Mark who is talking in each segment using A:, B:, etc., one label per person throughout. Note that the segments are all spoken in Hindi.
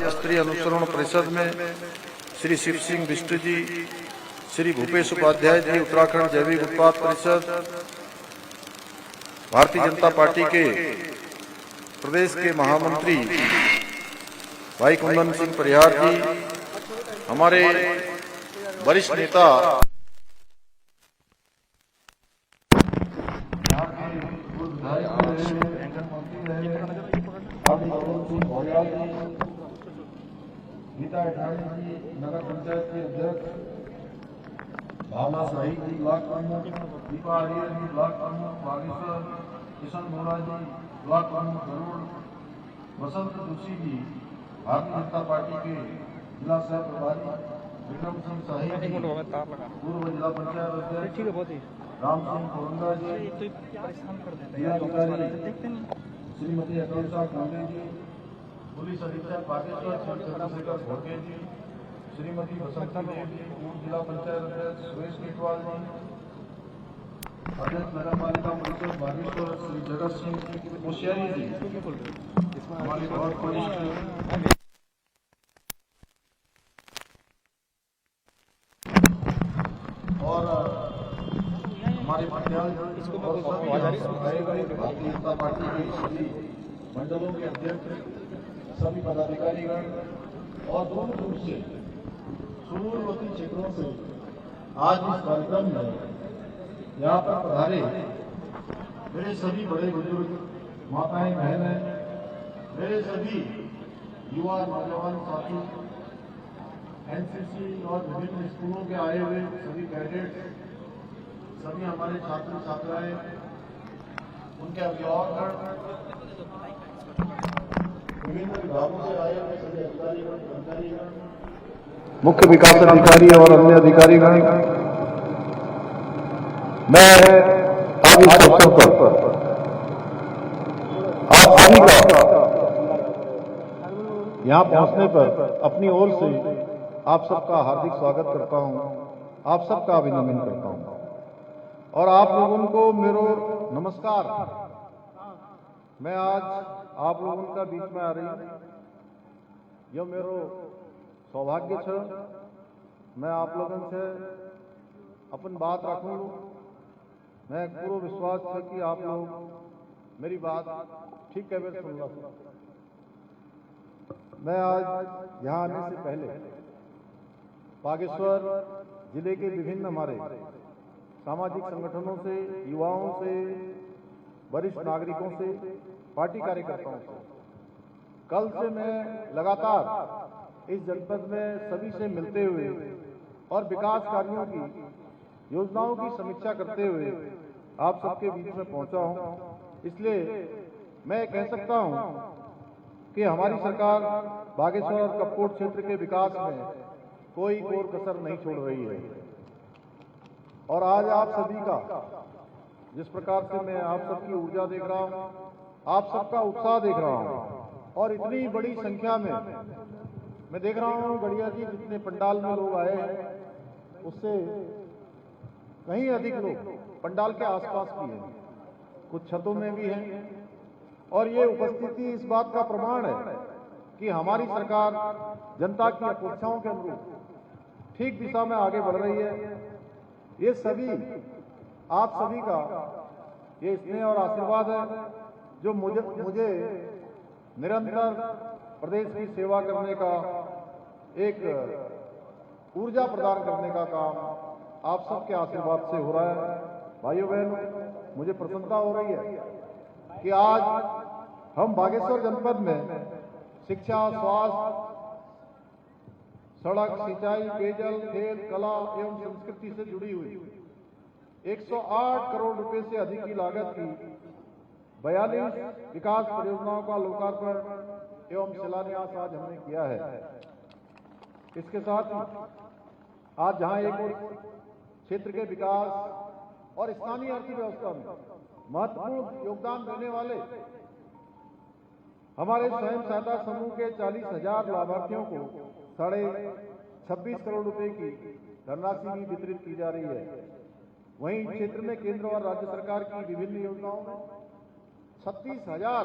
A: राज्य स्तरीय अनुसरण परिषद में श्री शिव सिंह बिष्ट जी, श्री भूपेश उपाध्याय जी, उत्तराखंड जैविक उत्पाद परिषद, भारतीय जनता पार्टी के प्रदेश के महामंत्री भाई कुंदन सिंह परिहार जी, हमारे वरिष्ठ नेता गीता अठाणी जी, नगर पंचायत के अध्यक्ष, भावना शाही जी ब्लॉक प्रमुख, दीपा आर्य जी ब्लॉक प्रमुख बागेश्वर, किशन मोला जी ब्लॉक प्रमुख गरुड़, वसंत जोशी जी भारतीय जनता पार्टी के जिला सह प्रभारी, विक्रम सिंह शाही जी पूर्व जिला पंचायत अध्यक्ष, राम सिंह कोरंगा जी जिलाधिकारी, श्रीमती आकांक्षा कांडे जी, पुलिस अधीक्षक बागेश्वर श्री चंद्रशेखर भोगे जी, श्रीमती बसंती देव जी पूर्व जिला पंचायत अध्यक्ष सुरेश केटवाल जी, अध्यक्ष नगर पालिका परिषद बागेश्वर श्री जगत सिंह कोश्यारी जी, हमारे बहुत वरिष्ठ और हमारे भारतीय जनता पार्टी के सभी मंडलों के अध्यक्ष, सभी पदाधिकारीगण और दूर दूर से सुदूरवर्ती क्षेत्रों से आज इस कार्यक्रम में यहाँ पर पधारे मेरे सभी बड़े बुजुर्ग, माताएं, बहनें, मेरे सभी युवा नौजवान साथी, एनसीसी और विभिन्न स्कूलों के आए हुए सभी कैडेट, सभी हमारे छात्र छात्राएं, उनके अभिभावक, विभिन्न विभागों से आए हुए सभी अधिकारीगण, कर्मचारीगण, मुख्य विकास अधिकारी और अन्य अधिकारीगण, मैं आज इस अवसर पर आप सभी का यहाँ पहुंचने पर अपनी ओर से आप सबका हार्दिक स्वागत करता हूं, आप सबका अभिनंदन करता हूं और आप लोगों को मेरो नमस्कार। मैं आज आप लोगों का बीच में आ रही हूं, यह मेरो सौभाग्य है। मैं आप लोगों से अपन बात रखूं, मैं पूरा विश्वास है कि आप लोग मेरी बात ठीक है सुन लो। मैं आज यहाँ आने से पहले बागेश्वर जिले के विभिन्न हमारे सामाजिक संगठनों से, युवाओं से, वरिष्ठ नागरिकों से, पार्टी कार्यकर्ताओं से कल से मैं लगातार इस जनपद में सभी से मिलते हुए और विकास कार्यों की, योजनाओं की समीक्षा करते हुए आप सबके बीच में पहुंचा हूं। इसलिए मैं कह सकता हूं कि हमारी सरकार बागेश्वर और कपकोट क्षेत्र के विकास में कोई कोर कसर नहीं छोड़ रही है और आज आप सभी का, जिस प्रकार से मैं आप सबकी ऊर्जा देख रहा हूं, आप सबका उत्साह देख रहा हूं और इतनी बड़ी संख्या में मैं देख रहा हूं गड़िया जी, जितने पंडाल में लोग आए हैं उससे कहीं अधिक लोग पंडाल के आसपास भी हैं, कुछ छतों में भी हैं और ये उपस्थिति इस बात का प्रमाण है कि हमारी सरकार जनता की अपेक्षाओं के अनुरूप ठीक दिशा में आगे बढ़ रही है। ये सभी आप सभी का ये स्नेह और आशीर्वाद है जो मुझे निरंतर प्रदेश की सेवा करने का, एक ऊर्जा प्रदान करने का काम आप सबके आशीर्वाद से हो रहा है। भाइयों बहनों, मुझे प्रसन्नता हो रही है कि आज हम बागेश्वर जनपद में शिक्षा, स्वास्थ्य, सड़क, सिंचाई, पेयजल, खेल, कला एवं संस्कृति से जुड़ी हुई 108 करोड़ रुपए से अधिक की लागत की 42 विकास परियोजनाओं का लोकार्पण एवं शिलान्यास आज हमने किया है। इसके साथ ही आज जहां एक और क्षेत्र के विकास और स्थानीय अर्थव्यवस्था में महत्वपूर्ण योगदान देने वाले हमारे स्वयं सहायता समूह के 40,000 लाभार्थियों को 26.5 करोड़ रुपए की धनराशि भी वितरित की जा रही है। वहीं क्षेत्र में केंद्र और राज्य सरकार की विभिन्न योजनाओं में 36,000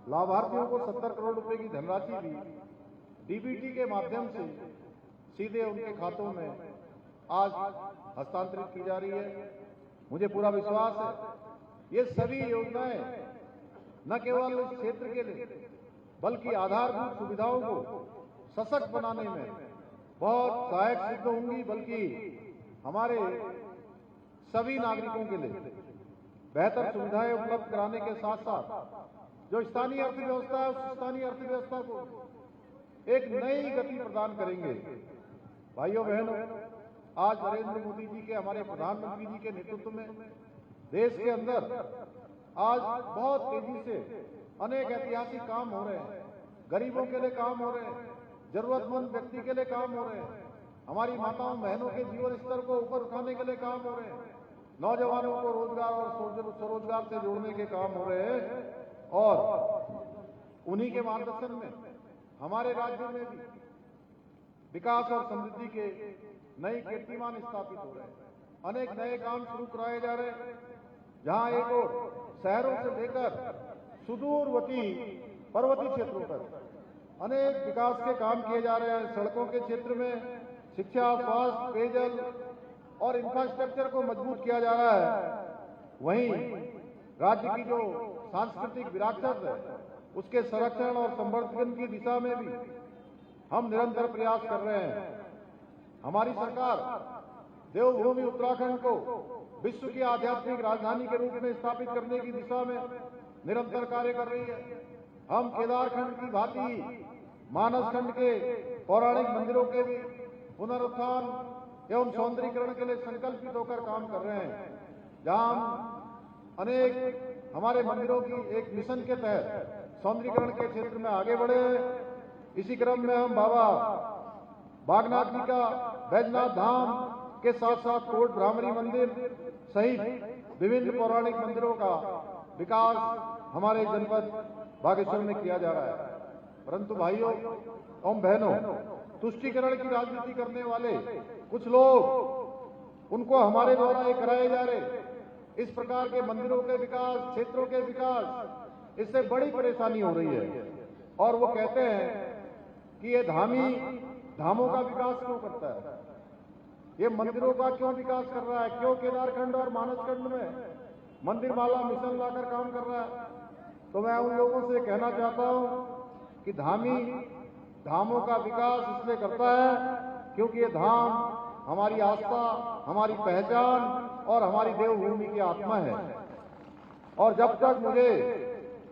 A: लाभार्थियों को 70 करोड़ रुपए की धनराशि भी डीबीटी के माध्यम से सीधे उनके खातों में आज हस्तांतरित की जा रही है। मुझे पूरा विश्वास है ये सभी योजनाएं न केवल इस क्षेत्र के लिए बल्कि आधारभूत सुविधाओं को सशक्त बनाने में बहुत सहायक सिद्ध होंगी, बल्कि हमारे सभी नागरिकों के लिए बेहतर सुविधाएं उपलब्ध कराने के साथ साथ जो स्थानीय अर्थव्यवस्था है उस स्थानीय अर्थव्यवस्था को एक नई गति प्रदान करेंगे। भाइयों बहनों, आज नरेंद्र मोदी जी के, हमारे प्रधानमंत्री जी के नेतृत्व में देश के अंदर आज बहुत तेजी से अनेक ऐतिहासिक काम हो रहे हैं। गरीबों के लिए काम हो रहे हैं, जरूरतमंद व्यक्ति के लिए काम हो रहे हैं, हमारी माताओं बहनों के जीवन स्तर को ऊपर उठाने के लिए काम हो रहे हैं, नौजवानों को रोजगार और स्वरोजगार से जोड़ने के काम हो रहे हैं। और उन्हीं के मार्गदर्शन में हमारे राज्य में भी विकास और समृद्धि के नए कीर्तिमान स्थापित हो रहे हैं। अनेक नए काम शुरू कराए जा रहे हैं, जहां एक और शहरों से लेकर सुदूरवर्ती पर्वतीय क्षेत्रों तक अनेक विकास के काम किए जा रहे हैं। सड़कों के क्षेत्र में शिक्षा, स्वास्थ्य, पेयजल और इंफ्रास्ट्रक्चर को मजबूत किया जा रहा है। वहीं राज्य की जो सांस्कृतिक विरासत है उसके संरक्षण और संवर्धन की दिशा में भी हम निरंतर प्रयास कर रहे हैं। हमारी सरकार देवभूमि उत्तराखंड को विश्व की आध्यात्मिक राजधानी के रूप में स्थापित करने की दिशा में निरंतर कार्य कर रही है। हम केदारखंड की भांति मानसखंड के पौराणिक मंदिरों के भी पुनरुत्थान एवं सौंदर्यीकरण के लिए संकल्पित होकर काम कर रहे हैं, जहां हम अनेक हमारे मंदिरों की एक मिशन के तहत सौंदर्यीकरण के क्षेत्र में आगे बढ़े हैं। इसी क्रम में हम बाबा बागनाथ जी का बैजनाथ धाम के साथ साथ कोट ब्राह्मणी मंदिर सहित विभिन्न पौराणिक मंदिरों का विकास हमारे जनपद बागेश्वर में किया जा रहा है। परंतु भाइयों एवं बहनों, तुष्टीकरण की राजनीति करने वाले कुछ लोग, उनको हमारे द्वारा ये कराए जा रहे इस प्रकार के मंदिरों के विकास, क्षेत्रों के विकास, इससे बड़ी परेशानी हो रही है। और वो कहते हैं कि ये धामी धामों का विकास क्यों करता है, ये मंदिरों का क्यों विकास कर रहा है, क्यों केदारखंड और मानसखंड में मंदिर माला मिशन लाकर काम कर रहा है। तो मैं उन लोगों से कहना चाहता हूं कि धामी धामों का विकास इसलिए करता है क्योंकि ये धाम हमारी आस्था, हमारी पहचान और हमारी देवभूमि की आत्मा है। और जब तक मुझे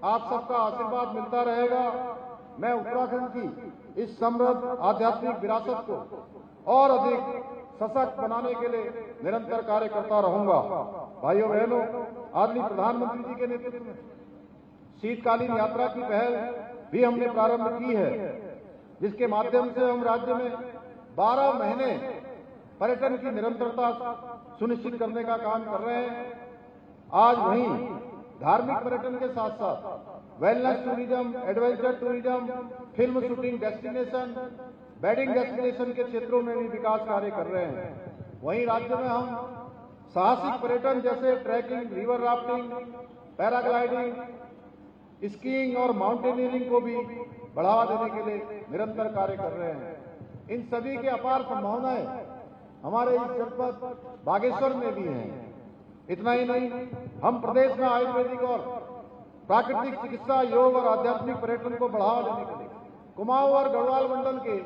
A: आप सबका आशीर्वाद मिलता रहेगा, मैं उत्तराखंड की इस समृद्ध आध्यात्मिक विरासत को और अधिक सशक्त बनाने के लिए निरंतर कार्य करता रहूंगा। भाइयों बहनों, आदरणीय प्रधानमंत्री जी के नेतृत्व में शीतकालीन यात्रा की पहल भी हमने प्रारंभ की है, जिसके माध्यम से हम राज्य में 12 महीने पर्यटन की निरंतरता सुनिश्चित करने का काम कर रहे हैं। आज वहीं धार्मिक पर्यटन के साथ साथ wellness tourism, adventure tourism, film shooting destination, wedding destination के क्षेत्रों में भी विकास कार्य कर रहे हैं। वहीं राज्य में हम साहसिक पर्यटन जैसे trekking, river rafting, paragliding, skiing और माउंटेनियरिंग को भी बढ़ावा देने के लिए निरंतर कार्य कर रहे हैं। इन सभी की अपार संभावनाएं हमारे इस जनपद बागेश्वर में भी हैं। इतना ही नहीं, हम प्रदेश में आयुर्वेदिक और प्राकृतिक चिकित्सा, योग और आध्यात्मिक पर्यटन को बढ़ावा देने के लिए कुमाऊं और गढ़वाल मंडल के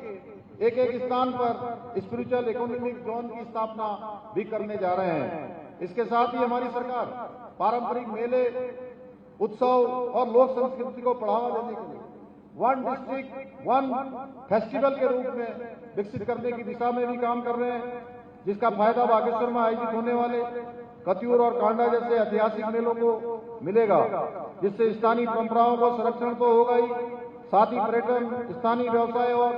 A: एक एक स्थान पर स्पिरिचुअल इकोनॉमिक जोन की स्थापना भी करने जा रहे हैं। इसके साथ ही हमारी सरकार पारंपरिक मेले, उत्सव और लोक संस्कृति को बढ़ावा देने के लिए वन डिस्ट्रिक्ट वन फेस्टिवल के रूप में विकसित करने की दिशा में भी काम कर रहे हैं, जिसका फायदा बागेश्वर में आयोजित होने वाले कत्यूर और कांडा जैसे ऐतिहासिक मेलों को मिलेगा, जिससे स्थानीय परंपराओं का संरक्षण तो होगा ही, साथ ही पर्यटन, स्थानीय व्यवसाय और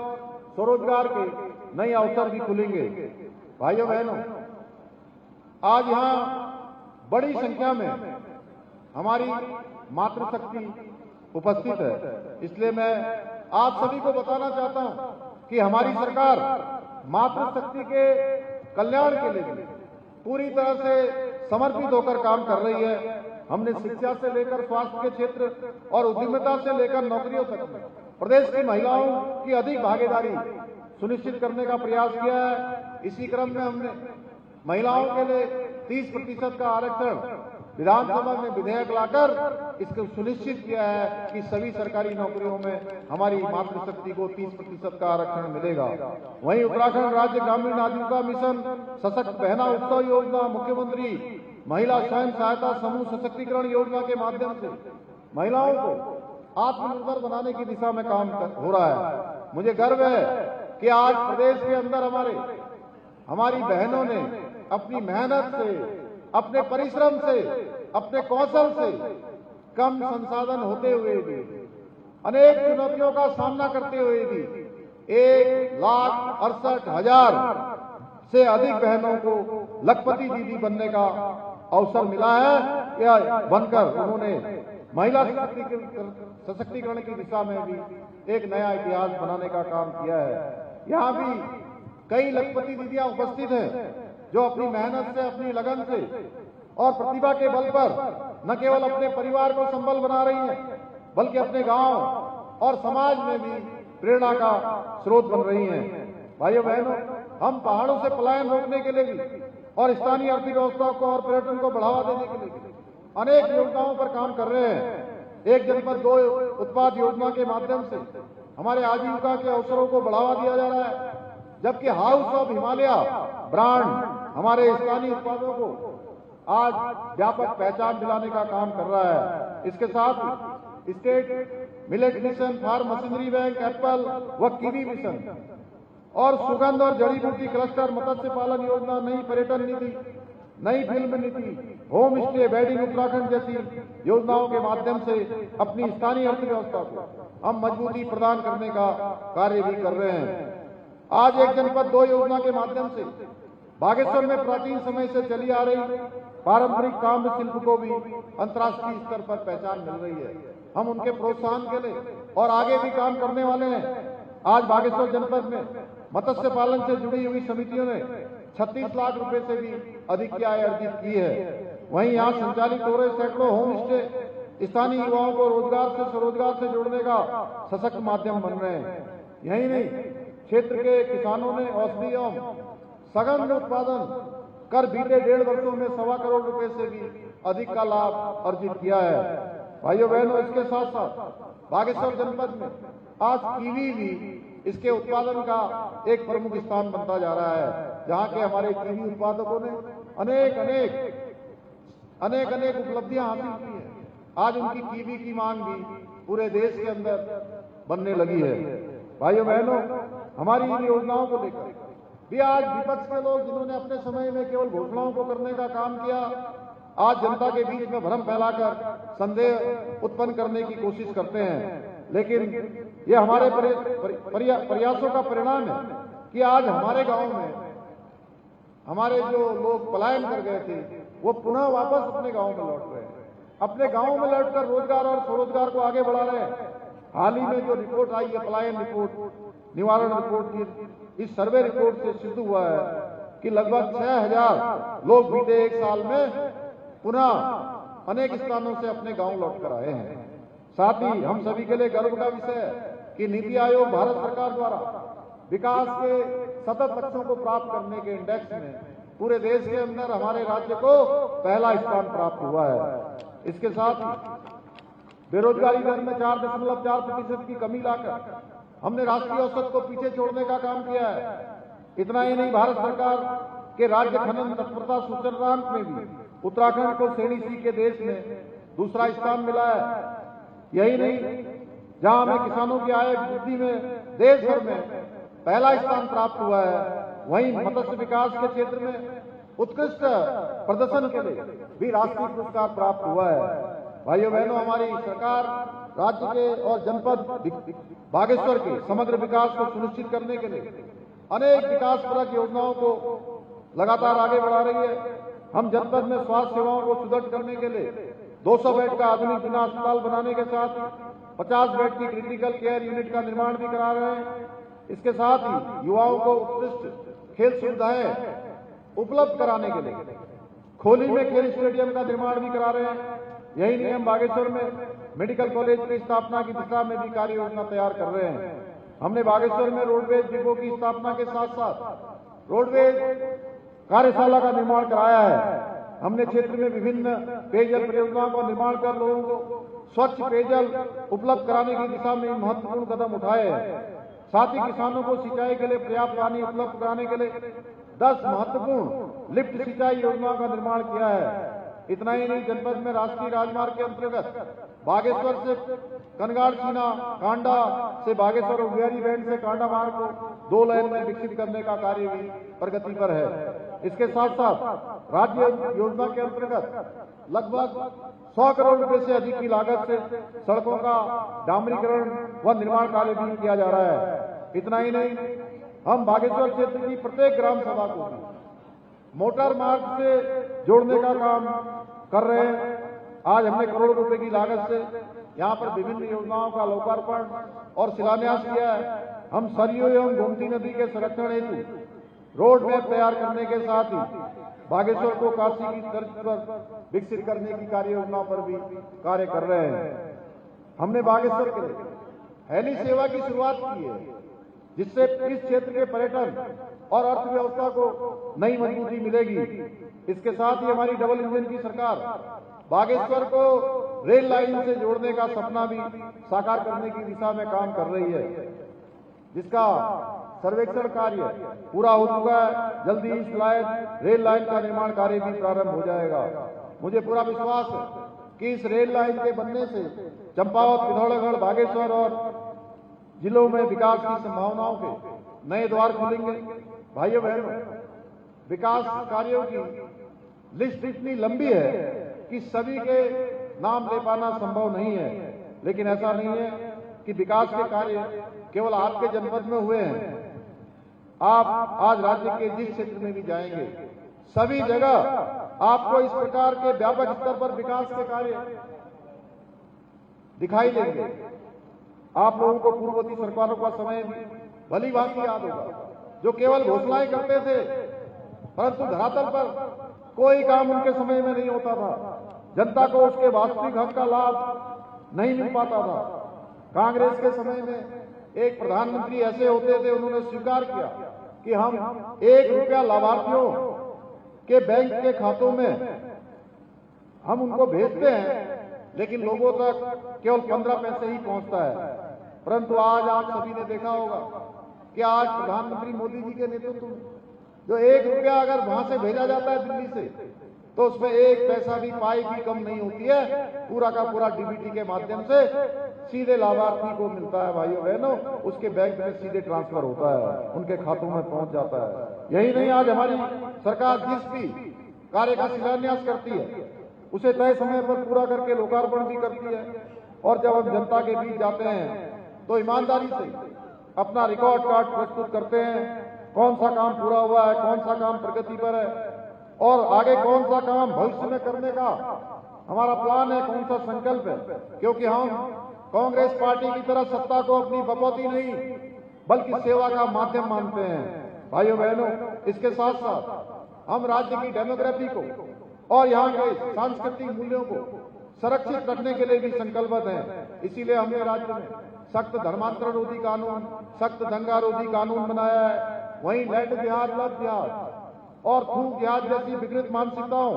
A: स्वरोजगार के नए अवसर भी खुलेंगे। भाइयों बहनों, आज यहाँ बड़ी संख्या में हमारी मातृशक्ति उपस्थित है, इसलिए मैं आप सभी को बताना चाहता हूं कि हमारी सरकार मातृशक्ति के कल्याण के लिए पूरी तरह से समर्पित होकर काम कर रही है। हमने शिक्षा से लेकर स्वास्थ्य के क्षेत्र और उद्यमिता से लेकर नौकरियों तक में प्रदेश की महिलाओं की अधिक भागीदारी सुनिश्चित करने का प्रयास किया है। इसी क्रम में हमने महिलाओं के लिए 30% का आरक्षण विधानसभा में विधेयक लाकर इसको सुनिश्चित किया है कि सभी सरकारी नौकरियों में हमारी मातृशक्ति को 30% का आरक्षण मिलेगा। वहीं उत्तराखंड राज्य ग्रामीण आजीविका मिशन सशक्त बहना उत्सव योजना, मुख्यमंत्री महिला स्वयं सहायता समूह सशक्तिकरण योजना के माध्यम से महिलाओं को आत्मनिर्भर बनाने की दिशा में काम हो रहा है। मुझे गर्व है कि आज प्रदेश के अंदर हमारी बहनों ने अपनी मेहनत से, अपने परिश्रम से, अपने कौशल से, कम संसाधन होते हुए भी, अनेक चुनौतियों का सामना करते हुए भी 1,68,000 से अधिक बहनों को लखपति दीदी बनने का अवसर मिला है। या बनकर उन्होंने महिला सशक्तिकरण की दिशा में भी एक नया इतिहास बनाने का काम किया है। यहाँ भी कई लखपति दीदियां उपस्थित हैं जो अपनी मेहनत से, अपनी लगन से और प्रतिभा के बल पर न केवल अपने परिवार को संबल बना रही हैं, बल्कि अपने गांव और समाज में भी प्रेरणा का स्रोत बन रही हैं। भाइयों बहनों, हम पहाड़ों से पलायन रोकने के लिए भी और स्थानीय अर्थव्यवस्था को और पर्यटन को बढ़ावा देने के लिए अनेक योजनाओं पर काम कर रहे हैं। एक जनपद दो उत्पाद योजना के माध्यम से हमारे आजीविका के अवसरों को बढ़ावा दिया जा रहा है, जबकि हाउस ऑफ हिमालय ब्रांड हमारे स्थानीय उत्पादों को आज व्यापक पहचान दिलाने का काम कर रहा है। इसके साथ ही state millet mission, farm machinery bank, apple व कीवी मिशन और सुगंध और जड़ी बूटी क्लस्टर, मत्स्य पालन योजना, नई पर्यटन नीति, नई फिल्म नीति, होम स्टे, वेडिंग उत्तराखंड जैसी योजनाओं के माध्यम से अपनी स्थानीय अर्थव्यवस्था को हम मजबूती प्रदान करने का कार्य भी कर रहे हैं। आज एक जनपद दो योजना के माध्यम से बागेश्वर में प्राचीन समय से चली आ रही पारंपरिक काम्य शिल्प को भी अंतर्राष्ट्रीय स्तर पर पहचान मिल रही है। हम उनके प्रोत्साहन के लिए और आगे भी काम करने वाले हैं। आज बागेश्वर जनपद में मत्स्य पालन से जुड़ी हुई समितियों ने 36 लाख रुपए से भी अधिक की आय अर्जित की है। वहीं यहाँ संचालित हो रहे सैकड़ों होम स्टे स्थानीय युवाओं को रोजगार से स्वरोजगार से जोड़ने का सशक्त माध्यम बन रहे हैं। यही नहीं, क्षेत्र के किसानों ने औषधि एवं सघन उत्पादन कर बीते 1.5 वर्षों में 1.25 करोड़ रुपए से भी अधिक का लाभ अर्जित किया है। भाइयों बहनों, इसके साथ साथ बागेश्वर जनपद में आज कीवी भी इसके उत्पादन का एक प्रमुख स्थान बनता जा रहा है, जहां के हमारे कीवी उत्पादकों ने अनेक उपलब्धियां हासिल की है। आज उनकी कीवी की मांग भी पूरे देश के अंदर बनने लगी है। भाइयों बहनों, हमारी इन योजनाओं को लेकर भी आज विपक्ष के लोग, जिन्होंने अपने समय में केवल घोषणाओं को करने का काम किया, आज जनता के बीच में भ्रम फैलाकर संदेह उत्पन्न करने की कोशिश करते हैं। लेकिन ये हमारे प्रयासों का परिणाम है कि आज हमारे गांव में हमारे जो लोग पलायन कर गए थे वो पुनः वापस अपने गांव में लौट रहे हैं, अपने गांव में लौटकर रोजगार और स्वरोजगार को आगे बढ़ा रहे हैं। हाल ही में जो रिपोर्ट आई है, पलायन रिपोर्ट, निवारण रिपोर्ट की, इस सर्वे रिपोर्ट से सिद्ध हुआ है कि लगभग 6,000 लोग बीते 1 साल में पुनः अनेक स्थानों से अपने गांव लौट कर आए हैं। साथ ही हम सभी के लिए गर्व का विषय है कि नीति आयोग भारत सरकार द्वारा विकास के सतत लक्ष्यों को प्राप्त करने के इंडेक्स में पूरे देश के अंदर हमारे राज्य को पहला स्थान प्राप्त हुआ है। इसके साथ ही बेरोजगारी दर में 4.4% की कमी लाकर हमने राष्ट्रीय औसत को पीछे छोड़ने का काम किया है। इतना ही नहीं, भारत सरकार के राज्य खनन तत्परता सूचकांक में भी उत्तराखंड को श्रेणी सी के देश में दूसरा स्थान मिला है। यही नहीं, जहां हमें किसानों की आय वृद्धि में देश भर में पहला स्थान प्राप्त हुआ है, वहीं मत्स्य विकास के क्षेत्र में उत्कृष्ट प्रदर्शन के लिए भी राष्ट्रीय पुरस्कार प्राप्त हुआ है। भाइयों बहनों, हमारी सरकार राज्य के और जनपद बागेश्वर के समग्र विकास को सुनिश्चित करने के लिए अनेक विकासपरक योजनाओं को लगातार आगे बढ़ा रही है। हम जनपद में स्वास्थ्य सेवाओं को सुदृढ़ करने के लिए 200 बेड का आधुनिक जिला अस्पताल बनाने के साथ 50 बेड की क्रिटिकल केयर यूनिट का निर्माण भी करा रहे हैं। इसके साथ ही युवाओं को उत्कृष्ट खेल सुविधाएं उपलब्ध कराने के लिए खोली में खेल स्टेडियम का निर्माण भी करा रहे हैं। यही नहीं, हम बागेश्वर में मेडिकल कॉलेज की स्थापना की दिशा में भी कार्य योजना तैयार कर रहे हैं। हमने बागेश्वर में रोडवेज डिपो की स्थापना के साथ साथ रोडवेज कार्यशाला का निर्माण कराया है। हमने क्षेत्र में विभिन्न पेयजल परियोजनाओं का निर्माण कर लोगों को स्वच्छ पेयजल उपलब्ध कराने की दिशा में महत्वपूर्ण कदम उठाए हैं। साथ ही किसानों को सिंचाई के लिए पर्याप्त पानी उपलब्ध कराने के लिए 10 महत्वपूर्ण लिफ्ट सिंचाई योजनाओं का निर्माण किया है। इतना ही नहीं, जनपद में राष्ट्रीय राजमार्ग के अंतर्गत बागेश्वर से कनगाड़ सीना, कांडा से बागेश्वर और बिहारी बैंड से कांडा मार्ग को 2 लेन में विकसित करने का कार्य भी प्रगति पर है। इसके साथ साथ राज्य योजना के अंतर्गत लगभग 100 करोड़ रुपए से अधिक की लागत से सड़कों का डामरीकरण व निर्माण कार्य भी किया जा रहा है। इतना ही नहीं, हम बागेश्वर क्षेत्र की प्रत्येक ग्राम सभा को भी मोटर मार्ग से जोड़ने का काम कर रहे हैं। आज हमने करोड़ों रुपए की लागत से यहाँ पर विभिन्न योजनाओं का लोकार्पण और शिलान्यास किया है। हम सरयू एवं गोमती नदी के संरक्षण हेतु रोड मैप तैयार करने के साथ ही बागेश्वर को काशी की तर्ज पर विकसित करने की कार्य योजना पर भी कार्य कर रहे हैं। हमने बागेश्वर के लिए हेली सेवा की शुरुआत की है, जिससे इस क्षेत्र के पर्यटन और अर्थव्यवस्था को नई मजबूती मिलेगी। इसके साथ ही हमारी डबल इंजन की सरकार बागेश्वर को रेल लाइन से जोड़ने का सपना भी साकार करने की दिशा में काम कर रही है, जिसका सर्वेक्षण कार्य पूरा हो चुका है। जल्दी इस रेल लाइन का निर्माण कार्य भी प्रारंभ हो जाएगा। मुझे पूरा विश्वास है कि इस रेल लाइन के बनने से चंपावत, पिथौरागढ़, बागेश्वर और जिलों में विकास की संभावनाओं के नए द्वार खुलेंगे। भाइयों बहनों, विकास कार्यों की लिस्ट इतनी लंबी है कि सभी के नाम ले पाना संभव नहीं है, लेकिन ऐसा नहीं है कि विकास के कार्य केवल आपके जनपद में हुए हैं। आप आज राज्य के जिस क्षेत्र में भी जाएंगे, सभी जगह आपको इस प्रकार के व्यापक स्तर पर विकास के कार्य दिखाई देंगे। आप लोगों को पूर्ववर्ती सरकारों का समय भी भली भांति याद होगा, जो केवल घोषणाएं करते थे, परंतु धरातल पर कोई काम उनके समय में नहीं होता था। जनता को उसके वास्तविक हक का लाभ नहीं मिल पाता था। कांग्रेस के समय में एक प्रधानमंत्री ऐसे होते थे, उन्होंने स्वीकार किया कि हम 1 रुपया लाभार्थियों के बैंक के खातों में हम उनको भेजते हैं, लेकिन लोगों तक केवल 15 पैसे ही पहुंचता है। परंतु आज आप सभी ने देखा होगा कि आज प्रधानमंत्री मोदी जी के नेतृत्व में जो 1 रुपया अगर वहां से भेजा जाता है दिल्ली से, तो उसमें 1 पैसा भी, पाई भी कम नहीं होती है। पूरा का पूरा डीबीटी के माध्यम से सीधे लाभार्थी को मिलता है। भाइयों बहनों, उसके बैंक में सीधे ट्रांसफर होता है, उनके खातों में पहुंच जाता है। यही नहीं, आज हमारी सरकार जिस भी कार्य का शिलान्यास करती है, उसे तय समय पर पूरा करके लोकार्पण भी करती है। और जब हम जनता के बीच जाते हैं तो ईमानदारी से अपना रिकॉर्ड कार्ड प्रस्तुत करते हैं, कौन सा काम पूरा हुआ है, कौन सा काम प्रगति पर है और आगे कौन सा काम भविष्य में करने का हमारा प्लान है, कौन सा संकल्प है। क्योंकि हम कांग्रेस पार्टी की तरह सत्ता को अपनी बपौती नहीं, बल्कि सेवा का माध्यम मानते हैं। भाइयों बहनों, इसके साथ साथ हम राज्य की डेमोग्राफी को और यहाँ के सांस्कृतिक मूल्यों को संरक्षित रखने के लिए भी संकल्पित हैं। इसीलिए हमने राज्य में सख्त धर्मांतरण रोधी कानून, सख्त दंगा रोधी कानून बनाया है। वहीं लैंड जिहाद, लव जिहाद और थूक जिहाद जैसी विकृत मानसिकताओं,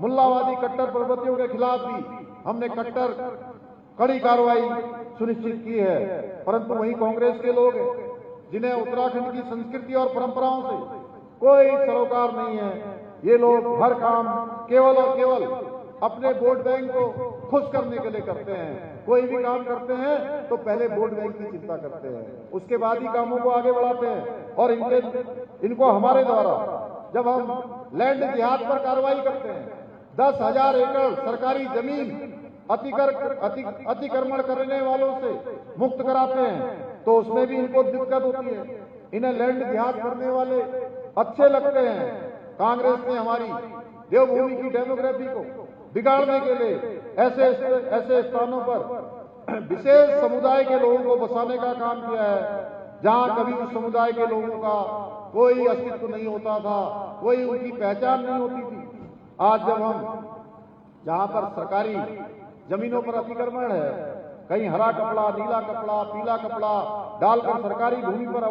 A: मुल्लावादी कट्टर प्रवृत्तियों के खिलाफ भी हमने कड़ी कार्रवाई सुनिश्चित की है। परंतु वहीं कांग्रेस के लोग जिन्हें उत्तराखंड की संस्कृति और परंपराओं से कोई सरोकार नहीं है, ये लोग हर काम केवल और केवल अपने वोट बैंक को खुश करने के लिए करते हैं। कोई भी काम करते हैं तो पहले वोट बैंक की चिंता करते हैं, उसके बाद ही कामों को आगे बढ़ाते हैं। और इनको हमारे द्वारा जब हम लैंड जिहाद पर कार्रवाई करते हैं, 10,000 एकड़ सरकारी जमीन अतिक्रमण करने वालों से मुक्त कराते हैं, तो उसमें भी इनको दिक्कत होती है। इन्हें लैंड जिहाद करने वाले अच्छे लगते हैं। कांग्रेस ने हमारी देवभूमि की डेमोग्राफी को बिगाड़ने के लिए ऐसे स्थानों पर विशेष समुदाय के लोगों को बसाने का काम किया है, जहां कभी उस समुदाय के लोगों का कोई अस्तित्व नहीं होता था, कोई उनकी पहचान नहीं होती थी। आज जब हम जहां पर सरकारी जमीनों पर अतिक्रमण है, कहीं हरा कपड़ा, नीला कपड़ा, पीला कपड़ा डालकर सरकारी भूमि पर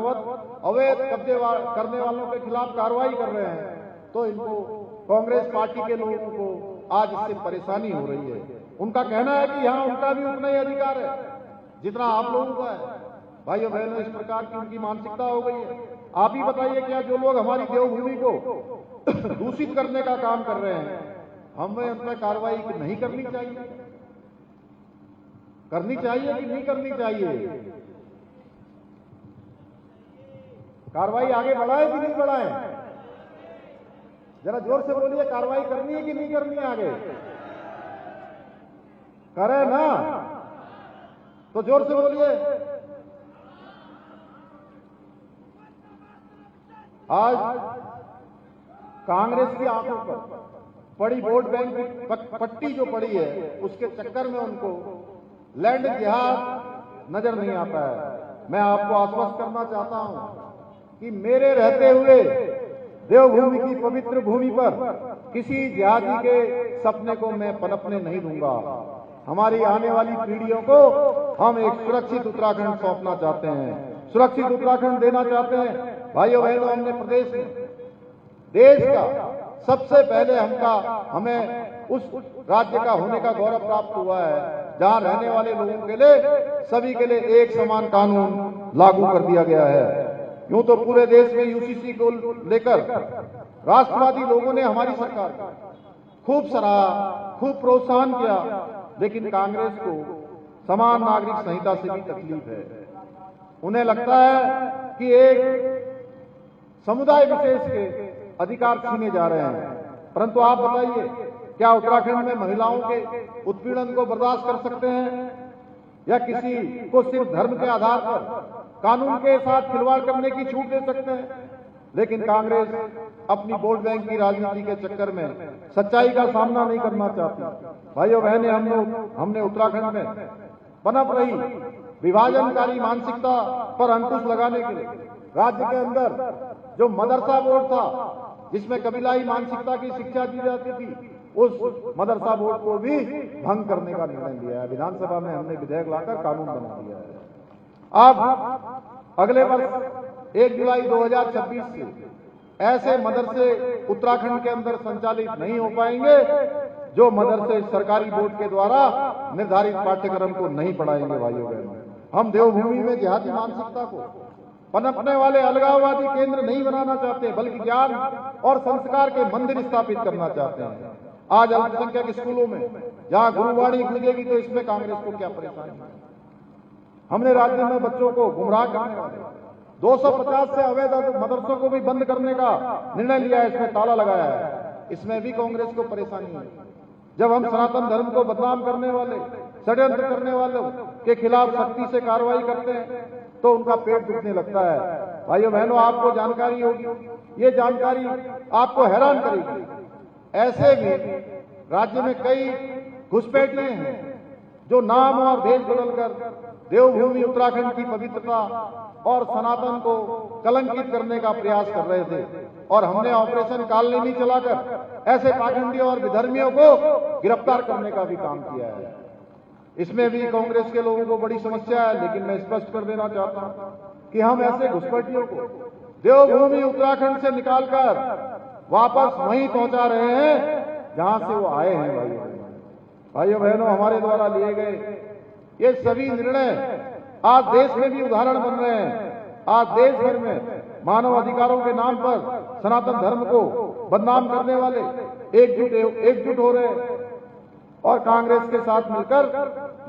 A: अवैध कब्जे करने वालों के खिलाफ कार्रवाई कर रहे हैं, तो इनको कांग्रेस पार्टी के लोगों को आज इससे परेशानी हो रही है। उनका कहना है कि यहाँ उनका भी उतना ही अधिकार है जितना आप लोगों का है। भाइयों बहनों, इस प्रकार की उनकी मानसिकता हो गई है। आप ही बताइए, क्या जो लोग हमारी देवभूमि को दूषित करने का काम कर रहे हैं, हमें उन पर कार्रवाई नहीं करनी चाहिए? करनी चाहिए कि नहीं करनी चाहिए? कार्रवाई आगे बढ़ाए कि नहीं बढ़ाए? जरा जोर से बोलिए, कार्रवाई करनी है कि नहीं करनी है? आगे करें ना, तो जोर से बोलिए। आज कांग्रेस की आंखों पर पड़ी वोट बैंक की पट्टी जो पड़ी है, उसके चक्कर में उनको लैंड जिहाद नजर नहीं आता है। मैं आपको आश्वस्त करना चाहता हूं कि मेरे रहते हुए देवभूमि की पवित्र भूमि पर किसी जिहादी के सपने को मैं पनपने नहीं दूंगा। हमारी आने वाली पीढ़ियों को हम एक सुरक्षित उत्तराखंड सौंपना चाहते हैं, सुरक्षित उत्तराखंड देना चाहते हैं। भाइयों बहनों, हमने प्रदेश में देश का सबसे पहले हमें उस राज्य का होने का गौरव प्राप्त हुआ है जहां रहने वाले लोगों के लिए, सभी के लिए एक समान कानून लागू कर दिया गया है। यूं तो पूरे देश में यूसीसी को लेकर राष्ट्रवादी लोगों ने हमारी सरकार को खूब सराहा, खूब प्रोत्साहन किया, लेकिन कांग्रेस को समान नागरिक संहिता से भी तकलीफ है। उन्हें लगता है कि एक समुदाय विशेष के अधिकार छीने जा रहे हैं। परंतु आप बताइए, क्या उत्तराखंड में महिलाओं के उत्पीड़न को बर्दाश्त कर सकते हैं, या किसी को सिर्फ धर्म के आधार पर कानून के साथ खिलवाड़ करने की छूट दे सकते हैं? लेकिन कांग्रेस अपनी वोट बैंक की राजनीति के चक्कर में सच्चाई का सामना नहीं करना चाहती। भाइयों बहनें, हमने उत्तराखंड में पनप रही विभाजनकारी मानसिकता पर अंकुश लगाने के लिए राज्य के अंदर जो मदरसा बोर्ड था, जिसमें कबीलाई मानसिकता की शिक्षा दी जाती थी, उस मदरसा बोर्ड को भी भंग करने का निर्णय लिया है। विधानसभा में हमने विधेयक लाकर कानून बना दिया है। अब अगले वर्ष 1 जुलाई 2026 से ऐसे मदरसे उत्तराखंड के अंदर संचालित नहीं हो पाएंगे जो मदरसे सरकारी बोर्ड के द्वारा निर्धारित पाठ्यक्रम को नहीं पढ़ाएंगे। भाइयों बहनों, हम देवभूमि में जिहादी मानसिकता को पनपने वाले अलगाववादी केंद्र नहीं बनाना चाहते, बल्कि ज्ञान और संस्कार के मंदिर स्थापित करना चाहते हैं। आज अल्पसंख्यक स्कूलों में जहां गुरुवाणी गूंजेगी, तो इसमें कांग्रेस को क्या परेशानी है? हमने राज्य में बच्चों को गुमराह करने वाले 250 से अवैध मदरसों को भी बंद करने का निर्णय लिया है, इसमें ताला लगाया है। इसमें भी कांग्रेस को परेशानी है। जब हम सनातन धर्म को बदनाम करने वाले, षड्यंत्र करने वालों के खिलाफ सख्ती से कार्रवाई करते हैं, तो उनका पेट दुखने लगता है। भाइयों बहनों, आपको जानकारी होगी, ये जानकारी आपको हैरान करेगी। ऐसे भी राज्य में कई घुसपैठिए हैं जो नाम और भेष बदलकर देवभूमि उत्तराखंड की पवित्रता और सनातन को कलंकित करने का प्रयास कर रहे थे, और हमने ऑपरेशन कालनेमी चलाकर ऐसे पाखंडियों और विधर्मियों को गिरफ्तार करने का भी काम किया है। इसमें भी कांग्रेस के लोगों को बड़ी समस्या है, लेकिन मैं स्पष्ट कर देना चाहता हूं कि हम ऐसे घुसपैठियों को देवभूमि उत्तराखंड से निकालकर वापस वहीं पहुंचा रहे हैं जहां से वो आए हैं। भाइयों बहनों, हमारे द्वारा लिए गए ये सभी निर्णय आज देश में भी उदाहरण बन रहे हैं। आज देश भर में मानव अधिकारों के नाम पर सनातन धर्म को बदनाम करने वाले एकजुट हो रहे हैं, और कांग्रेस के साथ मिलकर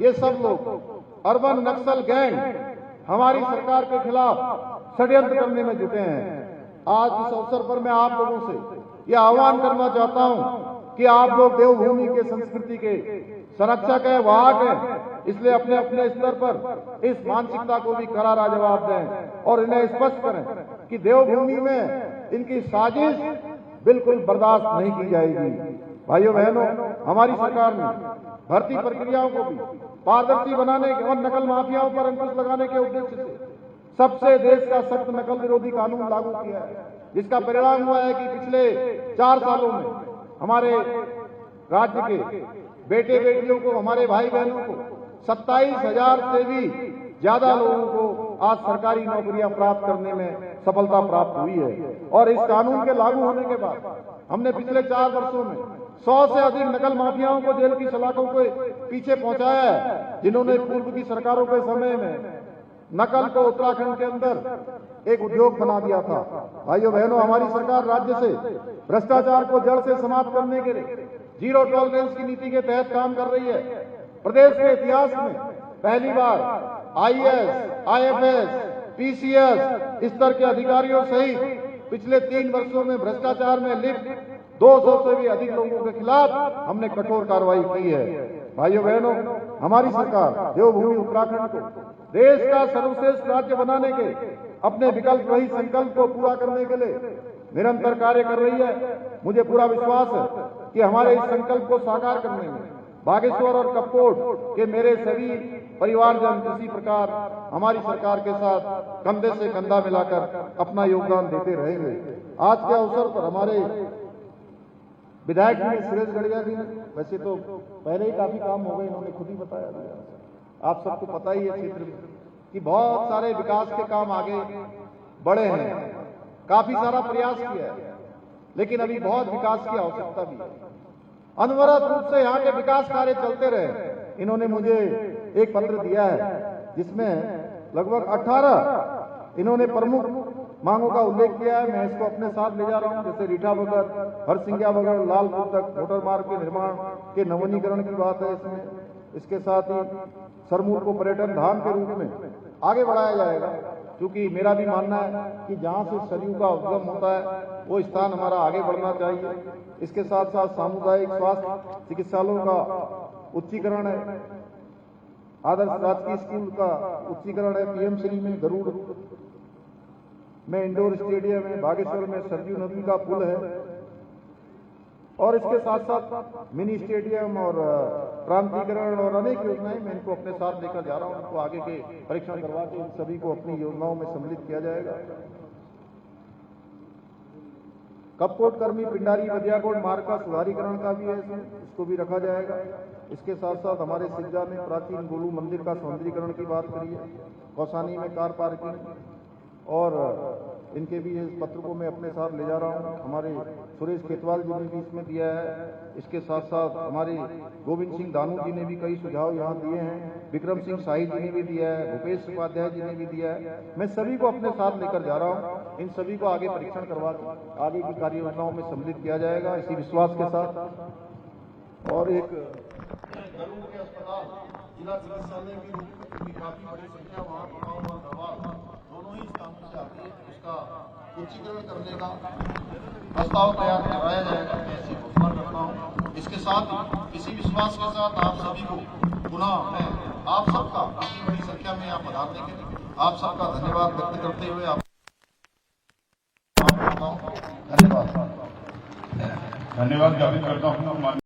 A: ये सब लोग अर्बन नक्सल गैंग हमारी सरकार के खिलाफ षड्यंत्र करने में जुटे हैं। आज इस अवसर पर मैं आप लोगों से यह आह्वान करना चाहता हूं कि आप लोग देवभूमि के संस्कृति के संरक्षक है, वाहक है, इसलिए अपने अपने स्तर पर इस मानसिकता को भी करारा जवाब दें और इन्हें स्पष्ट करें कि देवभूमि में इनकी साजिश बिल्कुल बर्दाश्त नहीं की जाएगी। भाइयों बहनों, हमारी सरकार ने भर्ती प्रक्रियाओं को भी पारदर्शी बनाने और नकल माफियाओं पर अंकुश लगाने के उद्देश्य से सबसे देश का सख्त नकल विरोधी कानून लागू किया है, जिसका परिणाम हुआ है कि पिछले 4 सालों में हमारे राज्य के बेटे बेटियों को, हमारे भाई बहनों को 27,000 से भी ज्यादा लोगों को आज सरकारी नौकरियां प्राप्त करने में सफलता प्राप्त हुई है। और इस कानून के लागू होने के बाद हमने पिछले 4 वर्षों में 100 से अधिक नकल माफियाओं को जेल की सलाखों के पीछे पहुंचाया है, जिन्होंने पूर्व की सरकारों के समय में नकल को उत्तराखंड के अंदर एक उद्योग बना दिया था। भाइयों बहनों, हमारी सरकार राज्य से भ्रष्टाचार को जड़ से समाप्त करने के लिए जीरो टॉलरेंस की नीति के तहत काम कर रही है। प्रदेश के इतिहास में पहली बार आईएएस, आईएफएस, पीसीएस स्तर के अधिकारियों सहित पिछले 3 वर्षों में भ्रष्टाचार में लिप्त 200 से भी अधिक लोगों के खिलाफ हमने कठोर कार्रवाई की है। भाइयों बहनों, हमारी सरकार देवभूमि उत्तराखंड को देश का सर्वश्रेष्ठ राज्य बनाने के अपने विकल्प रहित संकल्प को पूरा करने के लिए निरंतर कार्य कर रही है। मुझे पूरा विश्वास है कि हमारे इस संकल्प को साकार करने में बागेश्वर और कपकोट के मेरे सभी परिवारजन इसी प्रकार हमारी सरकार के साथ कंधे से कंधा मिलाकर अपना योगदान देते रहेंगे। आज के अवसर पर हमारे विधायक जी सुरेश गढ़िया जी ने, वैसे तो पहले ही काफी काम हो गए, इन्होंने खुद ही बताया, आप सबको पता ही है क्षेत्र में कि बहुत सारे विकास के काम आगे बढ़े हैं, काफी सारा प्रयास किया है, लेकिन अभी बहुत विकास की आवश्यकता भी है। अनवरत रूप से यहाँ के विकास कार्य चलते रहे। इन्होंने मुझे एक पत्र दिया है जिसमें लगभग 18 इन्होंने प्रमुख मांगों का उल्लेख किया है। मैं इसको अपने साथ ले जा रहा हूं, जैसे रीठा बगर, हरसिंगिया बगर, लालपुर तक मोटर मार्ग के निर्माण के नवीनीकरण की बात है इसमें। इसके साथ ही सरमूल को पर्यटन धाम के रूप में आगे बढ़ाया जाएगा, क्योंकि मेरा भी मानना है कि जहां से सरयू का उद्गम होता है वो स्थान हमारा आगे बढ़ना चाहिए। इसके साथ साथ सामुदायिक स्वास्थ्य चिकित्सालयों का उच्चीकरण है, आदर्श राजकीय स्कूल का उच्चीकरण है, पीएम श्री में गरुड़ में इंडोर स्टेडियम है, बागेश्वर में सरयू नदी का पुल है, और इसके साथ साथ मिनी स्टेडियम और प्रांतीकरण और अनेक योजनाएं मैं इनको अपने साथ लेकर जा रहा हूं। इनको आगे के परीक्षण करवा के इन सभी को अपनी योजनाओं में सम्मिलित किया जाएगा। कपकोट कर्मी पिंडारी बदियाकोट मार्ग का सुधारीकरण का भी है, इसको भी रखा जाएगा। इसके साथ साथ हमारे सिज्जा में प्राचीन गोलू मंदिर का सौंदर्यीकरण की बात करिए, कौसानी में कार पार्किंग, और इनके भी इस पत्र को मैं अपने साथ ले जा रहा हूं। हमारे सुरेश खेतवाल जी ने भी इसमें दिया है। इसके साथ साथ हमारे गोविंद सिंह दानू जी ने भी कई सुझाव यहाँ दिए हैं, विक्रम सिंह शाही जी ने भी दिया है, भूपेश उपाध्याय जी ने भी दिया है। मैं सभी को अपने साथ लेकर जा रहा हूँ। इन सभी को आगे परीक्षण करवा के आगे की कार्य योजनाओं में सम्मिलित किया जाएगा, इसी विश्वास के साथ। और एक गरुड़ के अस्पताल जिला चिकित्सालय की काफी बड़ी संख्या वहाँ दोनों ही स्थानों से आती है, उसका उच्चीकरण करने का प्रस्ताव तैयार करवाया जाएगा, मैं ऐसी घोषणा करता हूँ। इसके साथ इसी विश्वास के साथ आप सभी को पुनः मैं आप सबका इतनी बड़ी संख्या में यहाँ पधारने के लिए आप सबका धन्यवाद व्यक्त करते हुए आप धन्यवाद ज्ञापित करता हूँ।